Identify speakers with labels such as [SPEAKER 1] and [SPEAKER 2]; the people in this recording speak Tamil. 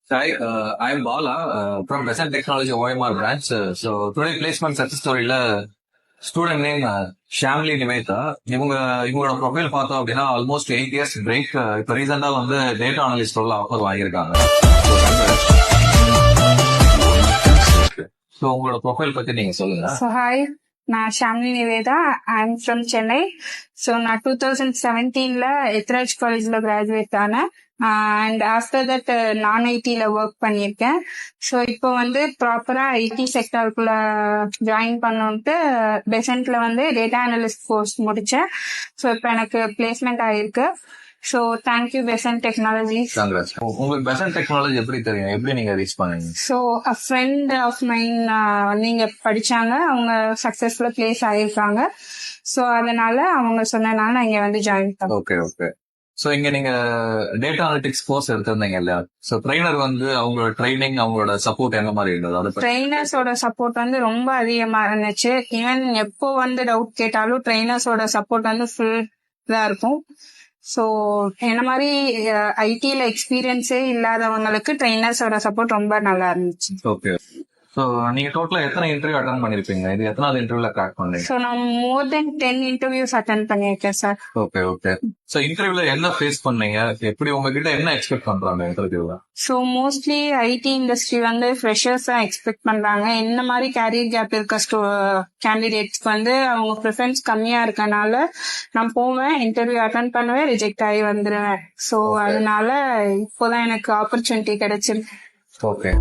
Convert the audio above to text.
[SPEAKER 1] Hi, I'm Bala from Present Technology OMR branch. Today placement success story student name Shamli Nivetha. இவங்களோட ப்ரொஃபைல் பார்த்தோம் அப்படின்னா ஆல்மோஸ்ட் 8 years பிரேக். இப்போ ரீசெண்டா வந்து டேட்டா அனலிஸ்ட் உள்ள ஆஃபர் வாங்கியிருக்காங்க. ஸோ உங்களோட ப்ரொஃபைல் பத்தி நீங்க சொல்லுங்க.
[SPEAKER 2] ஹாய், நான் Shamli Nivetha. I am from Chennai. So நான் 2017 எத்ராஜ் காலேஜ்ல கிராஜுவேட் ஆனேன். அண்ட் ஆஃப்டர் தட் நான் ஐடில ஒர்க் பண்ணியிருக்கேன். ஸோ இப்போ வந்து ப்ராப்பரா ஐடி செக்டருக்குள்ள ஜாயின் பண்ணோன்ட்டு பெசன்ட்ல வந்து டேட்டா அனலிஸ்ட் கோர்ஸ் முடிச்சேன். ஸோ இப்போ எனக்கு பிளேஸ்மெண்ட் ஆயிருக்கு. So thank you Besant Technologies.
[SPEAKER 1] உங்களுக்கு பெசன்ட் டெக்னாலஜி எப்படி தெரியும், எப்படி நீங்க ரீச் பண்ணீங்க?
[SPEAKER 2] So a friend of mine நீங்க படிச்சாங்க, அவங்க சக்சஸ்ஃபுல்லா பிளேஸ் ஆயிருக்காங்க. ஸோ அதனால அவங்க சொன்னனால நான் இங்க வந்து ஜாயின் பண்ணேன்.
[SPEAKER 1] Okay okay. ஸோ இங்க நீங்க டேட்டா அனலிட்டிக்ஸ் கோர்ஸ் எடுத்திருந்தீங்க இல்லையா? ஸோ ட்ரைனர் வந்து அவங்களோட ட்ரைனிங், அவங்களோட சப்போர்ட் என்ன மாதிரி இருந்தது?
[SPEAKER 2] ட்ரைனர்ஸோட சப்போர்ட் வந்து ரொம்ப அதிகமா இருந்துச்சு. ஈவன் எப்போ வந்து டவுட் கேட்டாலும் ட்ரைனர்ஸோட சப்போர்ட் வந்து ஃபுல்லா இருக்கும். ஸோ என்ன மாதிரி ஐடில எக்ஸ்பீரியன்ஸே இல்லாதவங்களுக்கு ட்ரைனர்ஸோட சப்போர்ட் ரொம்ப நல்லா இருந்துச்சு.
[SPEAKER 1] ஓகே. ஸோ நீங்க டோட்டலா எத்தனை இன்டர்வியூ அட்டன் பண்ணிருப்பீங்க? இது எத்தனாவது இன்டர்வியூல கிராக் பண்ணீங்க?
[SPEAKER 2] ஸோ நான் மோர் தென் 10 இன்டர்வியூஸ் அட்டன் பண்ணியிருக்கேன் சார்.
[SPEAKER 1] Okay okay. ஸோ இன்டர்வியூல என்ன ஃபேஸ் பண்ணீங்க? எப்படி உங்ககிட்ட என்ன எக்ஸ்பெக்ட் பண்றாங்க இன்டர்வியூல?
[SPEAKER 2] ஸோ மோஸ்ட்லி ஐடி இண்டஸ்ட்ரி வந்து ஃப்ரெஷர்ஸ் தான் எக்ஸ்பெக்ட் பண்றாங்க. இந்த மாதிரி கேரியர் கேப் இருக்க கேண்டிடேட்ஸ்க்கு வந்து அவங்க ப்ரிஃபரன்ஸ் கம்மியா இருக்கனால நான் போவேன், இன்டர்வியூ அட்டன் பண்ணுவேன், ரிஜெக்ட் ஆகி வந்துருவேன். ஸோ அதனால இப்போதான் எனக்கு ஆப்பர்ச்சுனிட்டி கிடைச்சிருக்கு.
[SPEAKER 1] ஓகே.